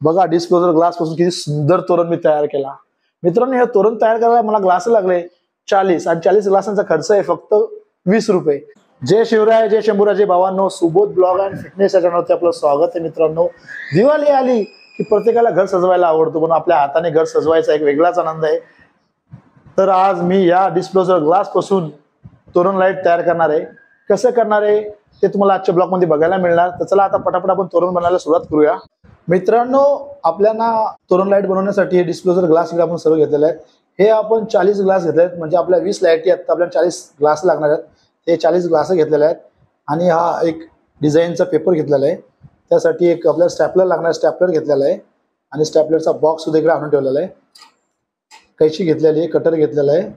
बघा disclosure glass पासून किती सुंदर तोरण मी तयार केला. मित्रांनो, हे तोरण तयार करायला मला ग्लास लागले 40 आणि 40 ग्लासांचा खर्च आहे फक्त 20 रुपये. जय शिवराय, जय शंभूराजे भावांनो, सुबोध ब्लॉग अँड फिटनेस या चॅनलवरती आपलं स्वागत आहे. मित्रांनो, दिवाळी आली की प्रत्येकाला घर सजवायला आवडतो, पण आपल्या हाताने घर सजवायचा एक वेगळाच आनंद आहे. तर आज मी या डिस्क्लोजर ग्लास पासून तोरण लाईट तयार करणार आहे. कसं करणार आहे ते तुम्हाला आजच्या ब्लॉग मध्ये बघायला मिळणार. तर चला आता पटापट आपण तोरण बनवायला सुरुवात करूया. मित्रांनो, आपल्याला तोरण लाईट बनवण्यासाठी हे डिस्क्लोजर ग्लास आपण सर्व घेतलेले आहेत. हे आपण 40 ग्लास घेतले आहेत, म्हणजे आपल्या 20 लाईटी आहेत, आपल्याला 40 ग्लास लागणार आहेत. ते 40 ग्लास घेतलेले आहेत. आणि हा एक डिझाईनचा पेपर घेतलेला आहे. त्यासाठी एक आपल्याला स्टॅपलर लागणार, स्टॅपलर घेतलेला आहे. आणि स्टॅपलरचा बॉक्स सुद्धा इकडे आणून ठेवलेला आहे. कैची घेतलेली आहे, कटर घेतलेला आहे,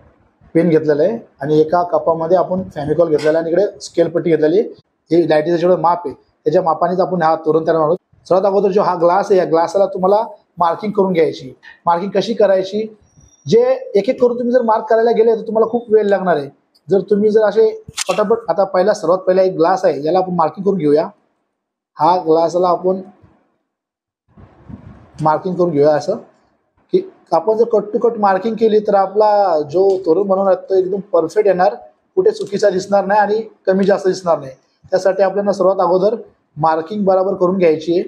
पेन घेतलेला आहे आणि एका कपामध्ये आपण फेविकॉल घेतलेला आहे आणि इकडे स्केल पट्टी घेतलेली आहे. हे लाईटीचं जेवढं माप आहे त्याच्या मापानेच आपण हा तोरण तयार करणार आहोत. सर्वात अगोदर जो हा ग्लास आहे, या ग्लासाला तुम्हाला मार्किंग करून घ्यायची. मार्किंग कशी करायची, जे एक एक करून तुम्ही जर मार्क करायला गेले तर तुम्हाला खूप वेळ लागणार आहे. जर तुम्ही जर असे पटापट, आता सर्वात पहिला एक ग्लास आहे, याला आपण मार्किंग करून घेऊया. हा ग्लासला आपण मार्किंग करून घेऊया. असं की आपण जर कट टू कट मार्किंग केली तर आपला जो तोरण बनवणार तो एकदम परफेक्ट येणार, कुठे चुकीचा दिसणार नाही आणि कमी जास्त दिसणार नाही. त्यासाठी आपल्याला सर्वात अगोदर मार्किंग बरोबर करून घ्यायची आहे.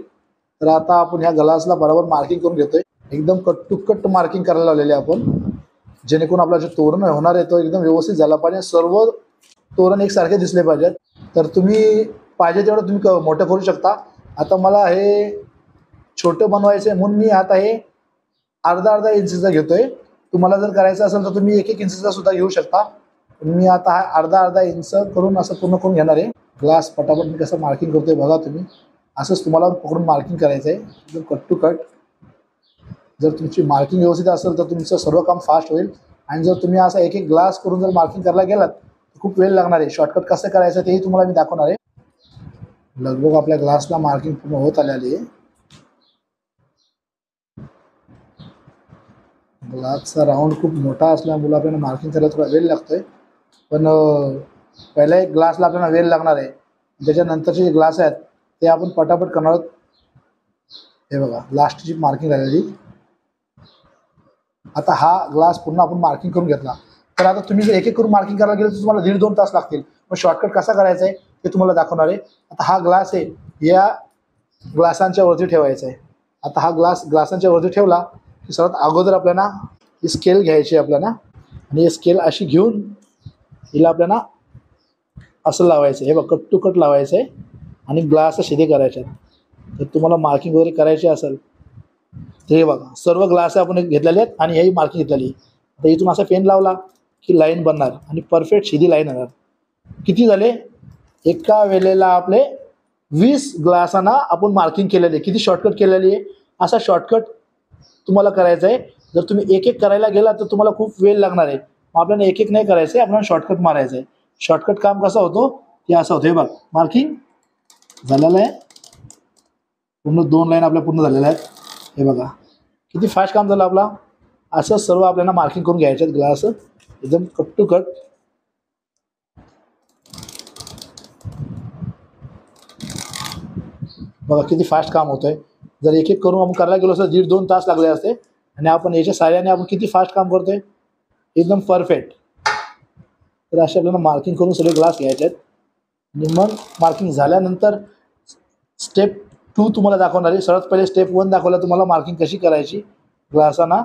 तर आता आपण ह्या ग्लासला बरोबर मार्किंग करून घेतोय. एकदम कट टू कट मार्किंग करायला लावलेली आहे आपण, जेणेकरून आपला जो तोरण होणार आहे तो एकदम व्यवस्थित झाला पाहिजे. सर्व तोरण एकसारखे दिसले पाहिजेत. तर तुम्ही पाहिजे तेवढं तुम्ही मोठं करू शकता. आता मला हे छोटं बनवायचं आहे म्हणून मी आता हे अर्धा इंचचा घेतोय. तुम्हाला जर करायचं असेल तर तुम्ही 1-1 इंचचा सुद्धा घेऊ शकता. मी आता हा अर्धा इंच करून असं पूर्ण करून घेणार आहे. ग्लास पटापट मी कसं मार्किंग करतोय बघा तुम्ही. असंच तुम्हाला पकडून मार्किंग करायचं आहे, एकदम कट टू कट. जर तुमची मार्किंग व्यवस्थित असेल तर तुमचं सर्व काम फास्ट होईल. आणि जर तुम्ही असा 1-1 ग्लास करून जर मार्किंग करायला गेलात तर खूप वेळ लागणार आहे. शॉर्टकट कसं करायचं तेही तुम्हाला मी दाखवणार आहे. लगभग आपल्या ग्लासला मार्किंग पूर्ण होत आलेली आहे. ग्लासचा राऊंड खूप मोठा असल्यामुळे आपल्याला मार्किंग करायला थोडा वेळ लागतोय. पण पहिला एक ग्लासला आपल्याला वेळ लागणार आहे. त्याच्यानंतरचे जे ग्लास आहेत ते आपण पटापट करणार आहोत. हे बघा, लास्टची मार्किंग झालेली. आता हा ग्लास पूर्ण आपण मार्किंग करून घेतला. तर आता तुम्ही जर 1-1 करून मार्किंग करायला गेलं तर तुम्हाला 1.5-2 तास लागतील. मग शॉर्टकट कसा करायचा आहे ते तुम्हाला दाखवणार आहे. आता हा ग्लास आहे, या ग्लासांच्या वरती ठेवायचा आहे. आता हा ग्लासांच्या वरती ठेवला की सर्वात अगोदर आपल्याला ही स्केल घ्यायची आहे आपल्याला. आणि ही स्केल अशी घेऊन हिला आपल्याला असं लावायचं आहे. हे बघ, कट टू कट लावायचं आहे आणि ग्लास शिदे करायचे आहेत. तर तुम्हाला मार्किंग वगैरे करायची असेल तर हे बघा, सर्व ग्लास आपण घेतलेले आहेत आणि हेही मार्किंग घेतलेली. तर इथून असा पेन लावला की लाईन बनणार आणि परफेक्ट सीधी लाईन येणार. किती झाले, एका वेळेला आपले 20 ग्लासांना आपण मार्किंग केलेली. किती शॉर्टकट केलेली आहे. असा शॉर्टकट तुम्हाला करायचा आहे. जर तुम्ही 1-1 करायला गेला तर तुम्हाला खूप वेळ लागणार आहे. मग आपल्याला 1-1 नाही करायचं आहे, आपल्याला शॉर्टकट मारायचं आहे. शॉर्टकट काम कसं होतो ते असं होतं. हे बघ, मार्किंग झालेलं आहे. पूर्ण 2 लाईन आपल्या पूर्ण झालेल्या आहेत. हे बघा किती फास्ट काम झालं आपला. असं सर्व आपल्याला मार्किंग करून घ्यायचे आहेत. ग्लास एकदम कट टू कट. बघा किती फास्ट काम होतंय. जर 1-1 करून आपण करायला गेलो असं 1.5-2 तास लागले असते. आणि आपण याच्या सहाय्याने आपण किती फास्ट काम करतोय, एकदम परफेक्ट. तर असे आपल्याला मार्किंग करून सगळे ग्लास घ्यायचे आहेत. आणि मग मार्किंग झाल्यानंतर स्टेप 2 तुम्हाला दाखवणार आहे. सर्वात पहिले स्टेप 1 दाखवला तुम्हाला मार्किंग कशी करायची ग्लासांना.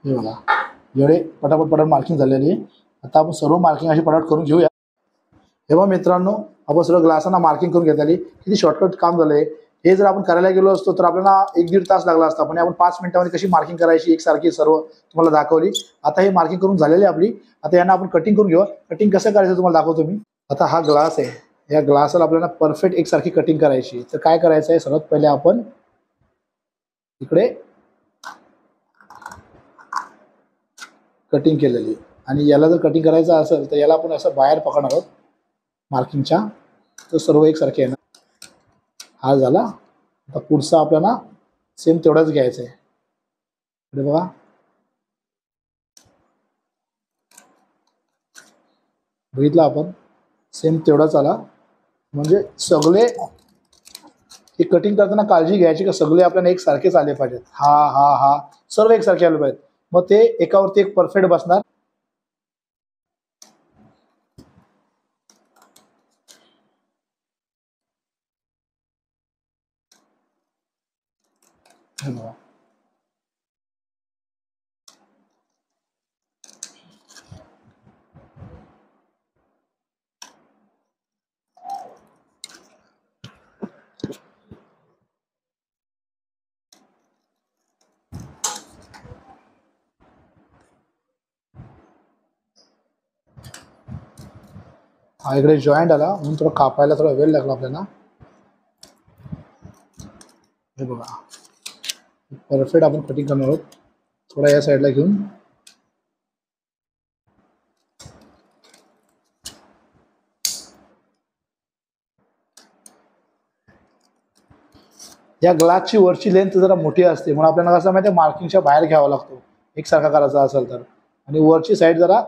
हे बघा, एवढे पटापट मार्किंग झालेली आहे. आता आपण सर्व मार्किंग अशी पटापट करून घेऊया. हे बघा मित्रांनो, आपण सर्व ग्लासांना मार्किंग करून घेतलेली. किती शॉर्टकट काम झालंय. हे जर आपण करायला गेलो असतो तर आपल्याला 1-1.5 तास लागला असता. पण आपण 5 मिनिटांमध्ये कशी मार्किंग करायची एकसारखी सर्व तुम्हाला दाखवली. आता हे मार्किंग करून झालेली आपली. आता यांना आपण कटिंग करून घेऊ. कटिंग कसं करायचं तुम्हाला दाखवतो मी. आता हा ग्लास आहे, या ग्लासाला आपल्याला परफेक्ट एकसारखी कटिंग करायची. तर काय करायचं आहे, सर्वात पहिले आपण इकडे कटिंग केलेली आणि याला जर कटिंग करायचं असेल तर याला आपण असं बाहेर पकडणार आहोत मार्किंगच्या. तर सर्व एकसारखे आहे ना. हा झाला. आता पुढचा आपल्याला सेम तेवढाच घ्यायचं आहे. इकडे बघा, बघितलं आपण. सेम तेवढाच आला. म्हणजे सगळे हे कटिंग करताना काळजी घ्यायची का सगळे आपल्याला एकसारखेच आले पाहिजेत. हा हा हा सर्व एकसारखे आले पाहिजेत, मग ते एकावरती एक परफेक्ट बसणार. हा इकडे जॉईंट आला म्हणून थोडं कापायला थोडा वेळ लागला आपल्याला. हे बघा परफेक्ट आपण कटिंग करणार आहोत. थोडा या साईडला घेऊन या ग्लासची वरची लेंथ जरा मोठी असते म्हणून आपल्याला कसं माहिती आहे मार्किंगच्या बाहेर घ्यावा लागतो एकसारखा करायचा असेल तर. आणि वरची साईड जरा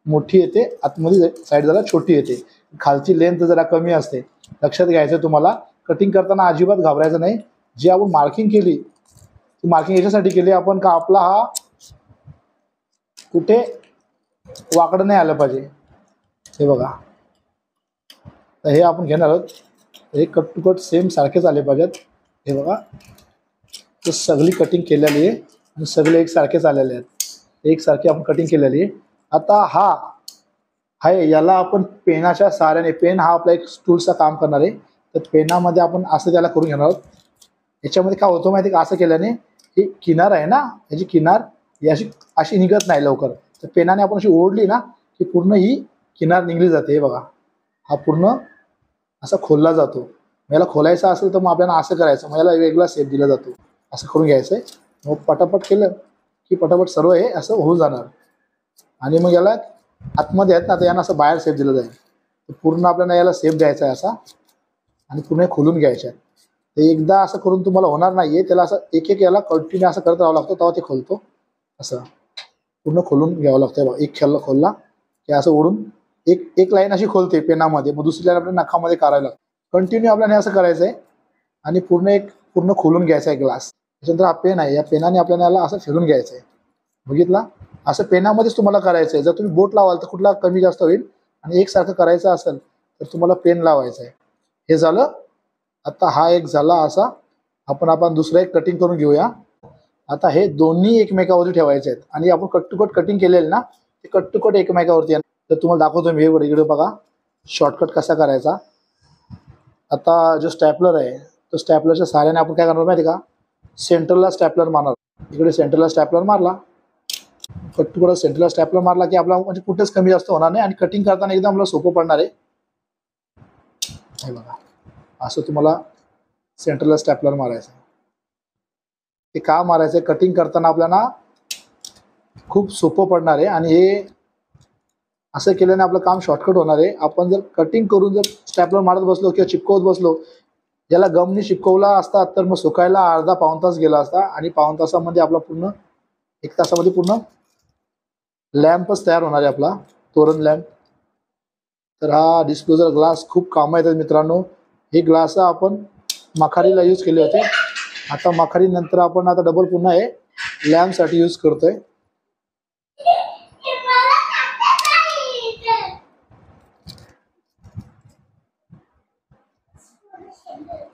मोठी येते, आतमध्ये साईड जरा छोटी येते, खालची लेंथ जरा कमी असते. लक्षात घ्यायचं तुम्हाला. कटिंग करताना अजिबात घाबरायचं नाही. जी आपण मार्किंग केली ती मार्किंग याच्यासाठी केली आपण का आपला हा कुठे वाकडं नाही आलं पाहिजे. हे बघा तर हे आपण घेणार आहोत. हे कट टू कट सेम सारखेच आले पाहिजेत. हे बघा तर सगळी कटिंग केलेली आहे आणि सगळे एकसारखेच आलेले आहेत. एकसारखी आपण कटिंग केलेली आहे. आता हा आहे याला आपण पेनाच्या सहाऱ्याने, पेन हा आपला एक टूल्सचा काम करणार आहे, तर पेनामध्ये आपण असं त्याला करून घेणार आहोत. याच्यामध्ये काय होतं माहिती का, असं केल्याने ही किनार आहे ना, याची किनार ही अशी निघत नाही लवकर. तर पेनाने आपण अशी ओढली ना की पूर्ण ही किनार निघली जाते. हे बघा हा पूर्ण असा खोलला जातो. याला खोलायचा असेल तर मग आपल्याला असं करायचं, मग याला वेगळा शेप दिला जातो. असं करून घ्यायचं आहे. मग पटापट केलं की पटापट सर्व हे असं होऊन जाणार. आणि मग याला आतमध्ये आहेत ना तर यांना असं बाहेर शेप दिला जाईल. तर पूर्ण आपल्याला याला शेप द्यायचा आहे असा आणि पूर्ण खोलून घ्यायचं आहे. ते एकदा असं करून तुम्हाला होणार नाही आहे, त्याला असं एक एक याला कंटिन्यू असं करत राहावं लागतं तेव्हा ते खोलतो. असं पूर्ण खोलून घ्यावं लागतं. बघा एक खोलला की असं ओढून एक एक लाईन अशी खोलते पेनामध्ये, मग दुसरी लाईन आपल्या नखामध्ये काढायला लागतं. कंटिन्यू आपल्याला हे असं करायचं आहे आणि पूर्ण खोलून घ्यायचा आहे ग्लास. त्याच्यानंतर हा पेन आहे, या पेनाने आपल्याला याला असं फिरून घ्यायचं आहे. बघितला असं पेनामध्येच तुम्हाला करायचं आहे. जर तुम्ही बोट लावाल तर कुठला कमी जास्त होईल, आणि एकसारखं करायचं असेल तर तुम्हाला पेन लावायचं आहे. हे झालं. आता हा एक झाला असा. आपण दुसरा एक कटिंग करून घेऊया. आता हे दोन्ही एकमेकावरती ठेवायचे आहेत आणि आपण कट टू कट कटिंग केलेले ना ते कट टू कट एकमेकावरती. तर तुम्हाला दाखवतो मी. हे इकडे बघा शॉर्टकट कसा करायचा. आता जो स्टॅपलर आहे तो स्टॅपलरच्या सहाऱ्याने आपण काय करणार माहिती का, सेंटरला स्टॅपलर मारणार. इकडे सेंटरला स्टॅपलर मारला, कट टू कट सेंटरला स्टॅपलर मारला की आपला म्हणजे कुठेच कमी जास्त होणार नाही आणि कटिंग करताना एकदम आपल्याला सोपं पडणार आहे. हे बघा असं तुम्हाला सेंटरला स्टॅपलर मारायचं आहे. ते का मारायचं आहे, कटिंग करताना आपल्याला खूप सोपं पडणार आहे आणि हे असं केल्याने आपलं काम शॉर्टकट होणार आहे. आपण जर कटिंग करून जर स्टॅपलर मारत बसलो किंवा चिपकवत बसलो, याला गमनी चिपकवला असता तर मग सुकायला अर्धा पाऊण तास गेला असता आणि पाऊण तासामध्ये आपला पूर्ण एक तासामध्ये पूर्ण लॅम्पच तयार होणार आहे आपला, तोरण लॅम्प. तर हा डिस्क्लोजर ग्लास खूप कामं येतात मित्रांनो. हे ग्लास आपण मखारीला यूज केले होते. आता मखारी नंतर आपण आता डबल पुन्हा हे लॅम्पसाठी यूज करतोय.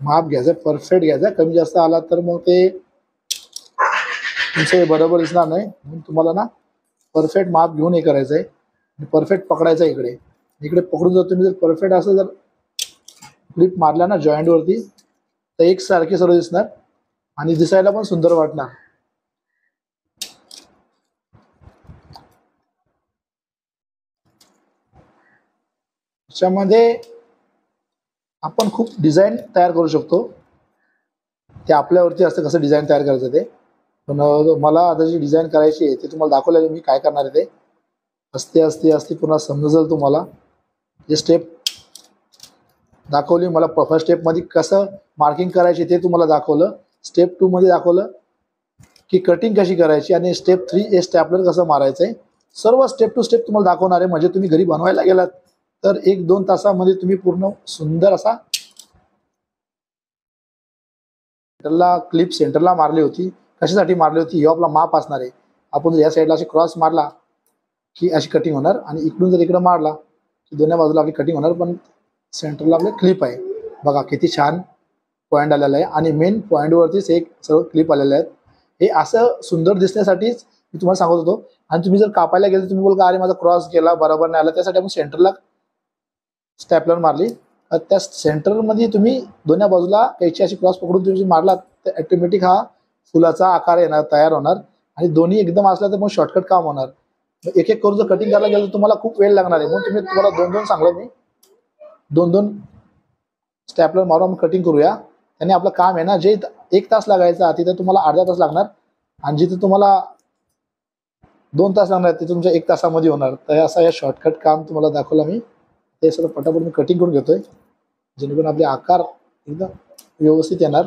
माप घ्यायचं, परफेक्ट घ्यायचं. कमी जास्त आला तर मग ते तुमचं बरोबर दिसणार नाही. म्हणून तुम्हाला ना परफेक्ट माप घेऊन हे करायचं आहे आणि परफेक्ट पकडायचं आहे. इकडे इकडे पकडून जर तुम्ही जर परफेक्ट असं जर ग्रिप मारला ना जॉईंटवरती तर एकसारखे सर्व दिसणार आणि दिसायला पण सुंदर वाटणार. त्याच्यामध्ये आपण खूप डिझाईन तयार करू शकतो. ते आपल्यावरती असतं कसं डिझाईन तयार करायचं ते. पण मला आता जी डिझाईन करायची आहे ते तुम्हाला दाखवलेलं मी काय करणार आहे. ते असते पुन्हा समजेल तुम्हाला. जे स्टेप दाखवली मला फर्स्ट स्टेपमध्ये कसं मार्किंग करायची ते तुम्हाला दाखवलं. स्टेप 2 मध्ये दाखवलं की कटिंग कशी करायची आणि स्टेप 3 हे स्टॅपलर कसं मारायचं आहे. सर्व स्टेप टू स्टेप तुम्हाला दाखवणार आहे. म्हणजे तुम्ही घरी बनवायला गेलात तर 1-2 तासामध्ये तुम्ही पूर्ण सुंदर असा सेंटरला क्लिप सेंटरला मारली होती. कशासाठी मारली होती? हे आपला माप असणार आहे. आपण जर या साईडला अशी क्रॉस मारला की अशी कटिंग होणार आणि इकडून जर इकडे मारला की दोन्ही बाजूला आपली कटिंग होणार, पण सेंटरला आपले क्लिप आहे. बघा किती छान पॉईंट आलेला आहे आणि मेन पॉईंटवरतीच एक सर्व क्लिप आलेले आहेत. हे असं सुंदर दिसण्यासाठीच मी तुम्हाला सांगत होतो. आणि तुम्ही जर कापायला गेले तुम्ही बोल का अरे माझा क्रॉस गेला, बरोबर नाही आला, त्यासाठी आपण सेंटरला स्टॅपलर मारली. त्या सेंटरमध्ये तुम्ही दोन्ही बाजूला कैची अशी क्रॉस पकडून तुम्ही मारलात तर ऑटोमॅटिक हा फुलाचा आकार येणार, तयार होणार. आणि दोन्ही एकदम असला तर मग शॉर्टकट काम होणार. एक एक करून जर कटिंग करायला गेलं तर तुम्हाला खूप वेळ लागणार आहे. म्हणून तुम्हाला 2-2 सांगलं मी, 2-2 स्टॅपलर मारून कटिंग करूया. त्याने आपलं काम आहे ना, जे 1 तास लागायचा तिथे तुम्हाला अर्धा तास लागणार आणि जिथे तुम्हाला 2 तास लागणार ते तुमच्या 1 तासामध्ये होणार. तर असं या शॉर्टकट काम तुम्हाला दाखवलं मी. ते सगळं पटापट मी कटिंग करून घेतोय जेणेकरून आपले आकार एकदम व्यवस्थित येणार.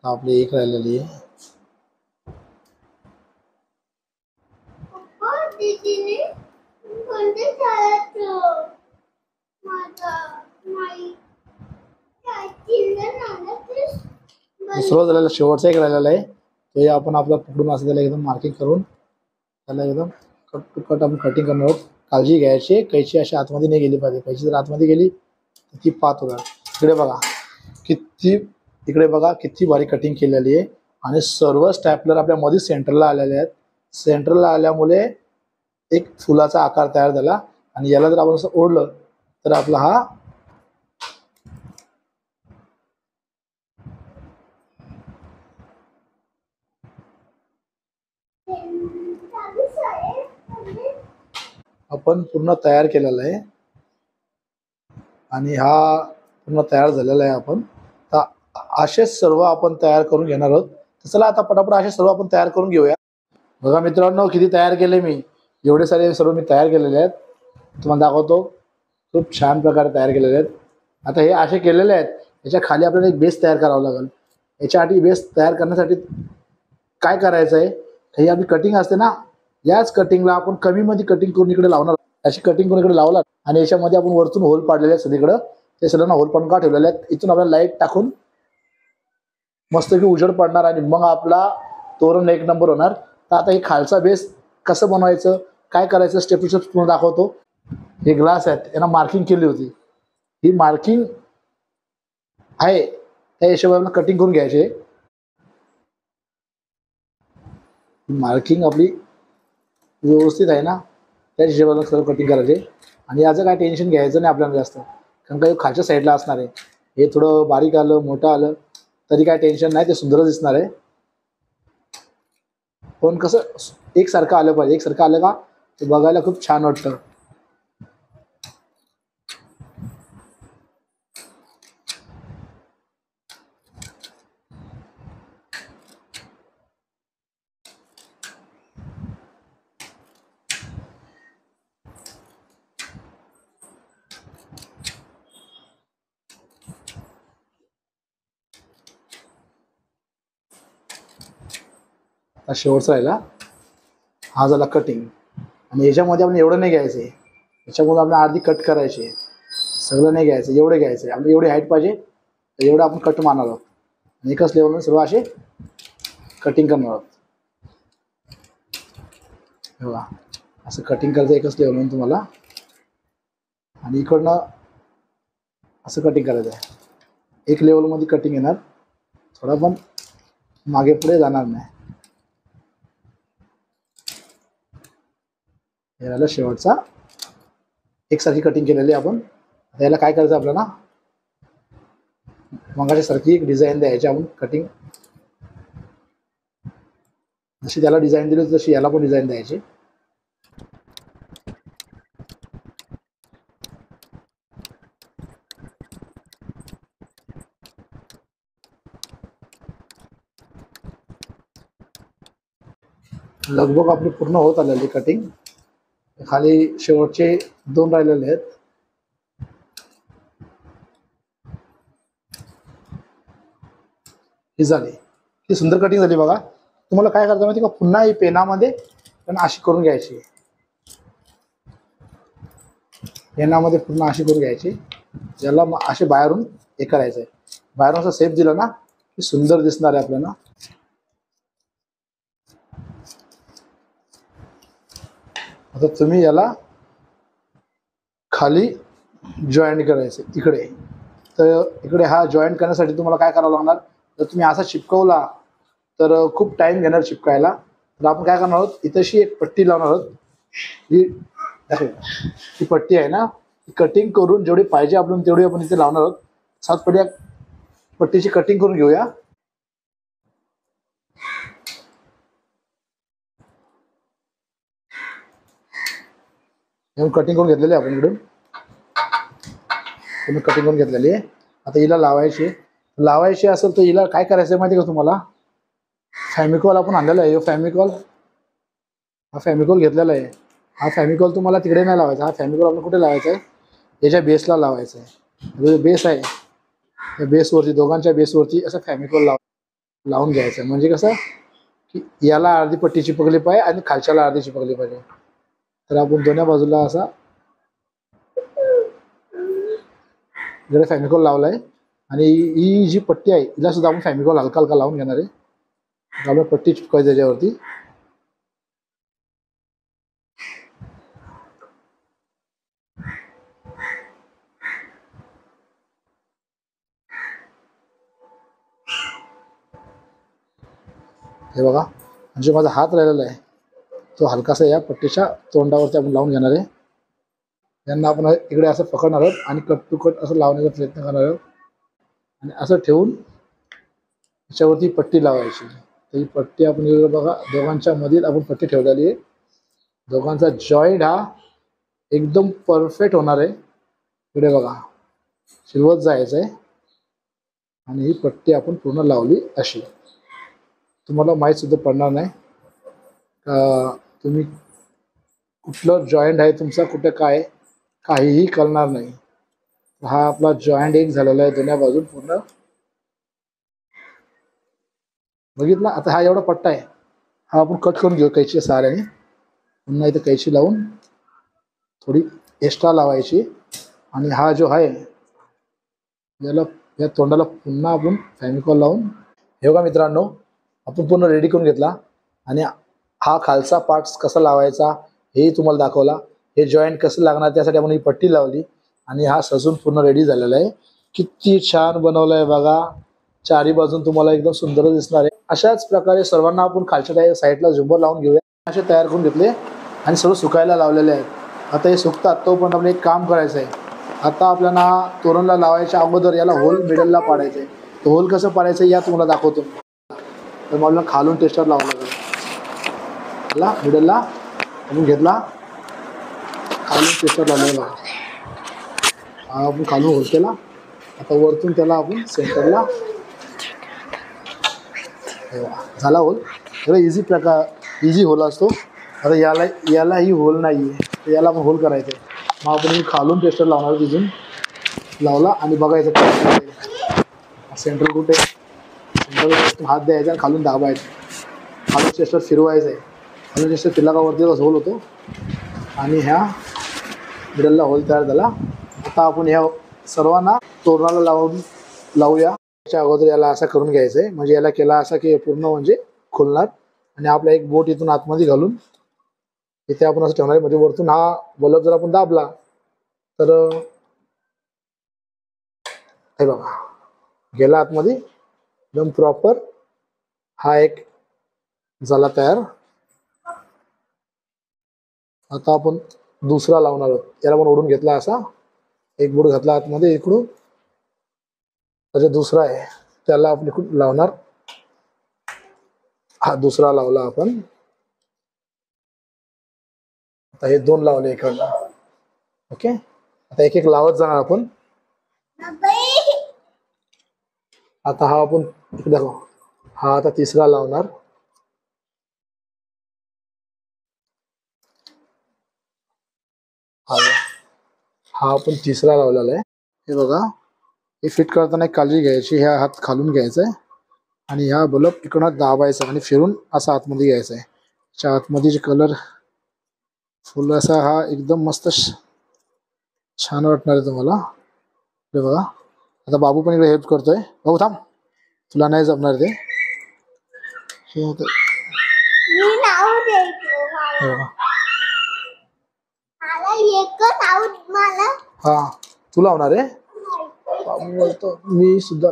आपली एक राहिलेली आहे. दुसरं झालेलं शेवटचा एक राहिलेला आहे. तो आपण आपला पकडून असं त्याला एकदम मार्किंग करून त्याला एकदम कट टू कट आपण कटिंग करणार आहोत. काळजी घ्यायची, कैची अशी आतमध्ये नाही गेली पाहिजे. कैची जर आतमध्ये गेली तर ती पात होणार. इकडे बघा किती, इकडे बघा किती भारी कटिंग केलेली आहे आणि सर्व स्टॅपलर आपल्या मध्ये सेंटरला आलेले आहेत. सेंटरला आल्यामुळे एक फुलाचा आकार तयार झाला आणि याला जर आपण असं ओढलं तर आपला हा आपण पूर्ण तयार केलेला आहे आणि हा पूर्ण तयार झालेला आहे. आपण असेच सर्व आपण तयार करून घेणार आहोत. तर चला आता पटापट असे सर्व आपण तयार करून घेऊया. बघा मित्रांनो किती तयार केले मी, एवढे सारे सर्व मी तयार केलेले आहेत. तुम्हाला दाखवतो, खूप छान प्रकारे तयार केलेले आहेत. आता हे असे केलेले आहेत, याच्या खाली आपल्याला एक बेस तयार करावा लागेल. याच्यासाठी बेस तयार करण्यासाठी काय करायचं आहे, ही आपली कटिंग असते ना, याच कटिंगला आपण कमीमध्ये कटिंग करून इकडे लावणार. अशी कटिंग करून इकडे लावला आणि याच्यामध्ये आपण वरतून होल पाडलेले आहेत सगळीकडं. ते सगळ्यांना होल पाडून का ठेवलेले आहेत, इथून आपल्याला लाईट टाकून मस्तपैकी उजेड पडणार आणि मग आपला तोरण एक नंबर होणार. तर आता हे खालचा बेस कसं बनवायचं, काय करायचं, स्टेप टू स्टेप तुम्हाला दाखवतो. हे ग्लास आहेत, यांना मार्किंग केली होती. ही मार्किंग आहे त्या हिशोबाने कटिंग करून घ्यायचे. मार्किंग आपली व्यवस्थित आहे ना, त्या हिशोबाने सर्व कटिंग करायचे. आणि याचं काय टेन्शन घ्यायचं नाही आपल्याला जास्त, कारण का खालच्या साईडला असणार आहे. हे थोडं बारीक आलं मोठं आलं तरी काय टेन्शन नाही, ते सुंदर दिसणार आहे. पण कसं एकसारखं आलं पाहिजे, एकसारखं आलं का ते बघायला खूप छान वाटतं. हा शेवटचा राहिला, हा झाला कटिंग. आणि याच्यामध्ये आपण एवढं नाही घ्यायचं आहे, याच्यामध्ये आपण अर्धी कट करायची. सगळं नाही घ्यायचं, एवढं घ्यायचं आहे. आपली एवढी हाईट पाहिजे तर एवढं आपण कट मारणार आहोत आणि एकच लेवलवर सर्व असे कटिंग करणार आहोत. बघा असं कटिंग करायचं एकच लेवलवर तुम्हाला, आणि इकडनं असं कटिंग करायचं आहे. एक लेवलमध्ये कटिंग येणार, थोडा पण मागे पुढे जाणार नाही. हे झालं शेवटचा, एकसारखी कटिंग केलेली आपण. आता याला काय करायचं आपल्याला, मगाच्या सारखी एक डिझाईन द्यायची आपण. कटिंग जशी त्याला डिझाईन दिली तशी याला पण डिझाईन द्यायची. लगभग आपली पूर्ण होत आलेली कटिंग. खाली शेवटचे 2 राहिलेले आहेत. ही झाली, ही सुंदर कटिंग झाली बघा. तुम्हाला काय करायचं माहिती का, पुन्हा ही पेनामध्ये पण अशी करून घ्यायची. पेनामध्ये पूर्ण अशी करून घ्यायची. याला असे बाहेरून हे करायचंय. बाहेरून असा शेप दिला ना की सुंदर दिसणार आहे आपल्याला. आता तुम्ही याला खाली जॉईंट करायचे इकडे. तर इकडे हा जॉईंट करण्यासाठी तुम्हाला काय करावं लागणार, जर तुम्ही असा चिपकवला तर खूप टाइम घेणार चिपकायला. तर आपण काय करणार आहोत, इथंशी एक पट्टी लावणार आहोत. ही पट्टी आहे ना, कटिंग करून जेवढी पाहिजे आपण तेवढी आपण इथे लावणार आहोत. 7 पट्टीची कटिंग करून घेऊया. कटिंग करून घेतलेली आपण इकडून कटिंग करून घेतलेली आहे. आता हिला लावायची असेल तर हिला काय करायचं माहिती का तुम्हाला, फॅमिकॉल आपण आणलेला आहे. फॅमिकॉल, हा फॅमिकॉल घेतलेला आहे. हा फॅमिकॉल तुम्हाला तिकडे नाही लावायचा. हा फॅमिकॉल आपण कुठे लावायचा आहे, याच्या बेसला लावायचा आहे. जो बेस आहे त्या बेसवरती, दोघांच्या बेसवरती असं फॅमिकॉल लावून घ्यायचं. म्हणजे कसं की याला अर्धी पट्टी चिपकली पाहिजे आणि खालच्याला अर्धी चिपकली पाहिजे. तर आपण दोन्ही बाजूला असा इकडे फॅमिकॉल लावला आहे. आणि ही जी पट्टी आहे हिला सुद्धा आपण फॅमिकॉल हलका हलका लावून घेणार आहे. आपल्याला पट्टी चिपकायची त्याच्यावरती. हे बघा, म्हणजे माझा हात राहिलेला आहे तो हलकासा या पट्टीच्या तोंडावरती आपण लावून घेणार आहे. यांना आपण इकडे असं पकडणार आहोत आणि कट टू कट असं लावण्याचा प्रयत्न करणार आहोत. आणि असं ठेवून त्याच्यावरती पट्टी लावायची. तर ही पट्टी आपण इकडे बघा, दोघांच्या मधील आपण पट्टी ठेवलेली आहे. दोघांचा जॉईंट हा एकदम परफेक्ट होणार आहे. इकडे बघा, शिरवत जायचं आहे आणि ही पट्टी आपण पूर्ण लावली अशी. तुम्हाला माहीत सुद्धा पडणार नाही तुम्ही कुठलं जॉईंट आहे तुमचा, कुठे काय, काहीही कळणार नाही. हा आपला जॉईंट एक झालेला आहे दोन्ही बाजून पूर्ण. बघितला. आता हा एवढा पट्टा आहे, हा आपण कट करून घेऊ कैची सहाऱ्याने. पुन्हा इथे कैची लावून थोडी एक्स्ट्रा लावायची. आणि हा जो आहे याला, या तोंडाला पुन्हा आपण फॅमिकॉल लावून हे बघा मित्रांनो, आपण पूर्ण रेडी करून घेतला. आणि हा खालचा पार्ट्स कसा लावायचा हेही तुम्हाला दाखवला. हे जॉईंट कसं लागणार त्यासाठी आपण ही पट्टी लावली. आणि हा सजून पूर्ण रेडी झालेला आहे. किती छान बनवलं आहे बघा. चारी बाजून तुम्हाला एकदम सुंदर दिसणार आहे. अशाच प्रकारे सर्वांना आपण खालच्या साईडला झुंबर लावून घेऊया. असे तयार करून घेतले आणि सर्व सुकायला लावलेले आहेत. आता हे सुकतात तोपर्यंत आपल्याला एक काम करायचं आहे. आता आपल्याला तोरणला लावायच्या अगोदर याला होल मिडलला पाडायचं आहे. तो होल कसं पाडायचं या तुम्हाला दाखवतो. तर मला खालून टेस्टर लावावं लागेल. त्याला मिडलला आपण घेतला, खालून टेस्टर लावलेला हा आपण खालून होल केला. आता वरतून त्याला आपण सेंटरला झाला होल. जरा इझी होल असतो. आता यालाही होल नाही आहे, तर याला आपण होल करायचं आहे. मग आपण खालून टेस्टर लावणार, तिथून लावला आणि बघायचं सेंटर कुठे. सेंटर हात द्यायचा आणि खालून दाबायचं. खालून टेस्टर फिरवायचं आहे. खालून टेस्टर फिरला का वरती होल होतो आणि ह्या मिडलला होल तयार झाला. आता आपण ह्या सर्वांना तोरणाला लावूया. त्याच्या अगोदर याला असा करून घ्यायचं आहे. म्हणजे याला केला असा की पूर्ण म्हणजे खुलणार. आणि आपला एक बोट इथून आतमध्ये घालून इथे आपण असं ठेवणार आहे. म्हणजे वरतून हा बल्ब जर आपण दाबला तर हे बघा गेला आतमध्ये एकदम प्रॉपर. हा एक झाला तयार. आता आपण दुसरा लावणार आहोत. याला पण ओढून घेतला असा, एक बोट घातला आतमध्ये इकडून. त्याचा दुसरा आहे त्याला आपण इकडून लावणार. हा दुसरा लावला आपण. आता हे 2 लावले इकडनं. ओके, आता एक एक लावत जाणार आपण. आता हा आपण दाखव, हा आता तिसरा लावणार. हा हा आपण तिसरा लावलेला आहे. हे बघा, हे फिट करताना एक काळजी घ्यायची, ह्या हात खालून घ्यायचा आहे आणि ह्या बल्ब इकडून दाबायचा आणि फिरून असा आतमध्ये घ्यायचा आहे. च्या आतमध्ये जे कलर फुल असा हा एकदम मस्त छान वाटणार आहे तुम्हाला. हे बघा, आता बाबू पण इकडे हेल्प करतोय. बाबू थांब, तुला नाही जमणार ते. हे हा तू लावणार आहे. बाबू बोलतो मी सुद्धा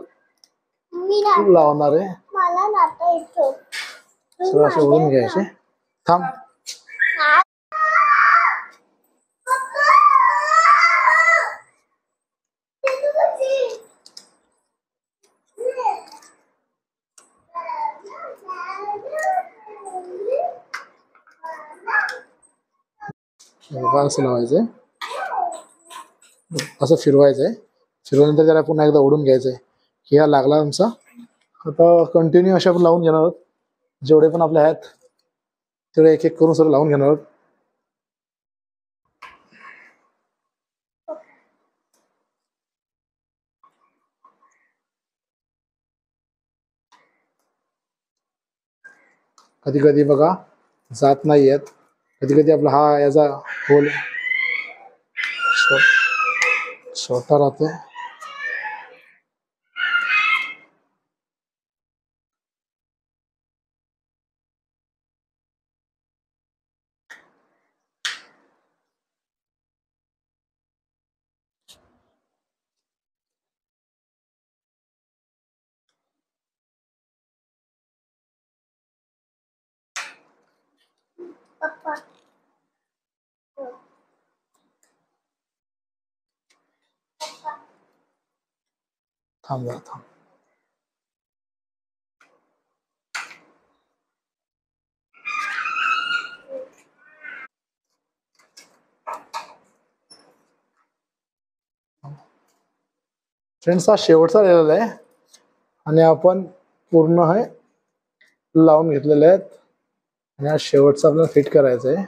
लावणार आहे. सगळं असं ओढून घ्यायचे. थांब. असं लावायचंय, असं फिरवायचंय. फिरवल्यानंतर त्याला पुन्हा एकदा ओढून घ्यायचंय. ह्या लागला आमचा. आता कंटिन्यू अशा आपण लावून घेणार आहोत. जेवढे पण आपले आहेत तेवढे एक एक करून सर्व लावून घेणार आहोत. कधी कधी बघा जात नाही आहेत, कधी कधी आपला हा याचा होल छोटा राहतोय. थांब जरा थांब. फ्रेंड्स, हा शेवटचा लिहिलेला आहे आणि आपण पूर्ण हे लावून घेतलेले आहेत आणि हा शेवटचा आपल्याला फिट करायचा आहे.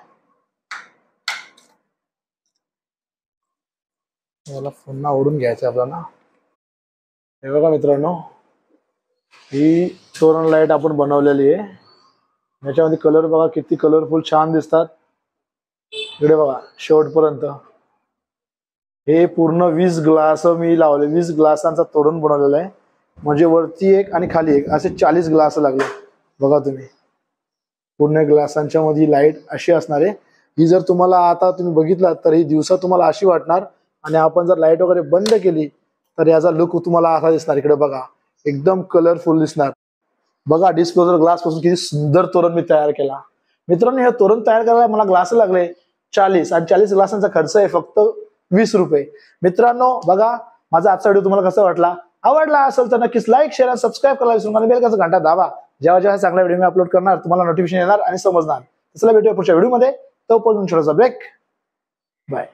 याला पुन्हा ओढून घ्यायचं आपल्याला. हे बघा मित्रांनो, ही तोरण लाईट आपण बनवलेली आहे. याच्यामध्ये कलर बघा किती कलरफुल छान दिसतात. इकडे बघा शेवटपर्यंत हे पूर्ण 20 ग्लास मी लावले. 20 ग्लासांचा तोरण बनवलेला आहे. म्हणजे वरती एक आणि खाली एक असे 40 ग्लास लागले. बघा तुम्ही, पूर्ण ग्लासांच्या मध्ये लाईट अशी असणार आहे. ही जर तुम्हाला आता तुम्ही बघितलात तर ही दिवसा तुम्हाला अशी वाटणार आणि आपण जर लाईट वगैरे बंद केली तर याचा लुक तुम्हाला असा दिसणार. इकडे बघा एकदम कलरफुल दिसणार. बघा डिस्क्लोजर ग्लास पासून किती सुंदर तोरण मी तयार केला. मित्रांनो, हे तोरण तयार करायला मला ग्लास लागले 40 आणि 40 ग्लासांचा खर्च आहे फक्त 20 रुपये. मित्रांनो बघा, माझा आजचा व्हिडिओ तुम्हाला कसा वाटला? आवडला असेल तर नक्कीच लाईक, शेअर आणि सबस्क्राईब करायला विसरू नका. बेल घंटा दाबा. जेव्हा जेव्हा चांगला व्हिडिओ मी अपलोड करणार तुम्हाला नोटिफिकेशन येणार आणि समजणार. चला भेटूया पुढच्या व्हिडिओमध्ये. तोपर्यंत छोटासा ब्रेक. बाय.